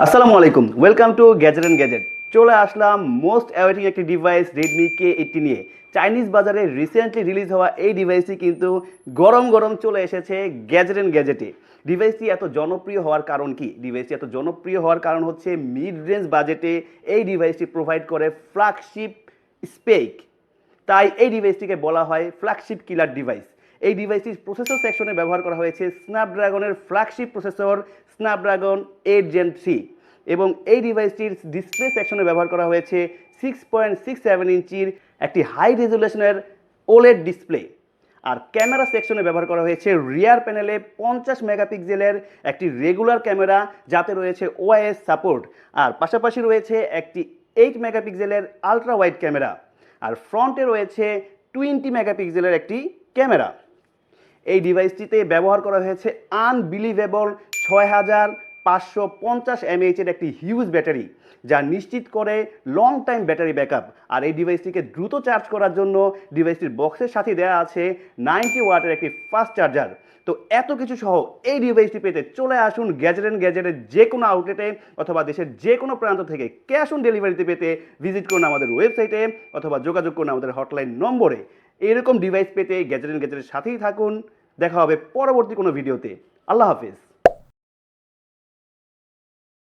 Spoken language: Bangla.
আসসালামু আলাইকুম, welcome to gadget and gadget. চলে আসলাম মোস্ট অ্যাওয়েটিং একটি ডিভাইস রেডমি K80 নিয়ে। চাইনিজ বাজারে রিসেন্টলি রিলিজ হওয়া এই ডিভাইসটি কিন্তু গরম গরম চলে এসেছে গ্যাজেট অ্যান্ড গ্যাজেটে। ডিভাইসটি এত জনপ্রিয় হওয়ার কারণ কি? ডিভাইসটি এত জনপ্রিয় হওয়ার কারণ হচ্ছে মিড রেঞ্জ বাজেটে এই ডিভাইসটি প্রোভাইড করে ফ্ল্যাগশিপ স্পেক। তাই এই ডিভাইসটিকে বলা হয় ফ্ল্যাগশিপ কিলার ডিভাইস। এই ডিভাইসটির প্রসেসর সেকশনে ব্যবহার করা হয়েছে স্ন্যাপড্রাগনের ফ্ল্যাগশিপ প্রসেসর স্ন্যাপড্রাগন 8 Gen 3 এবং এই ডিভাইসটির ডিসপ্লে সেকশনে ব্যবহার করা হয়েছে 6.67 ইঞ্চির একটি হাই রেজুলেশনের ওলেড ডিসপ্লে। আর ক্যামেরা সেকশনে ব্যবহার করা হয়েছে রিয়ার প্যানেলে 50 মেগাপিক্সেলের একটি রেগুলার ক্যামেরা, যাতে রয়েছে ওআইএস সাপোর্ট। আর পাশাপাশি রয়েছে একটি 8 মেগাপিক্সেলের আলট্রা ওয়াইড ক্যামেরা। আর ফ্রন্টে রয়েছে 20 মেগাপিক্সেলের একটি ক্যামেরা। এই ডিভাইসটিতে ব্যবহার করা হয়েছে আনবিলিভেবল 6550 mAh একটি হিউজ ব্যাটারি, যা নিশ্চিত করে লং টাইম ব্যাটারি ব্যাকআপ। আর এই ডিভাইসটিকে দ্রুত চার্জ করার জন্য ডিভাইসটির বক্সের সাথে দেওয়া আছে 90 ওয়াটের একটি ফাস্ট চার্জার। তো এত কিছু সহ এই ডিভাইসটি পেতে চলে আসুন গ্যাজেট অ্যান্ড গ্যাজেটের যে কোনো আউটলেটে অথবা দেশের যে কোনো প্রান্ত থেকে ক্যাশ অন ডেলিভারিতে পেতে ভিজিট করুন আমাদের ওয়েবসাইটে অথবা যোগাযোগ করুন আমাদের হটলাইন নম্বরে। এরকম ডিভাইস পেতে গ্যাজেট অ্যান্ড গ্যাজেটের সাথেই থাকুন। দেখা হবে পরবর্তী কোনো ভিডিওতে। আল্লাহ হাফিজ।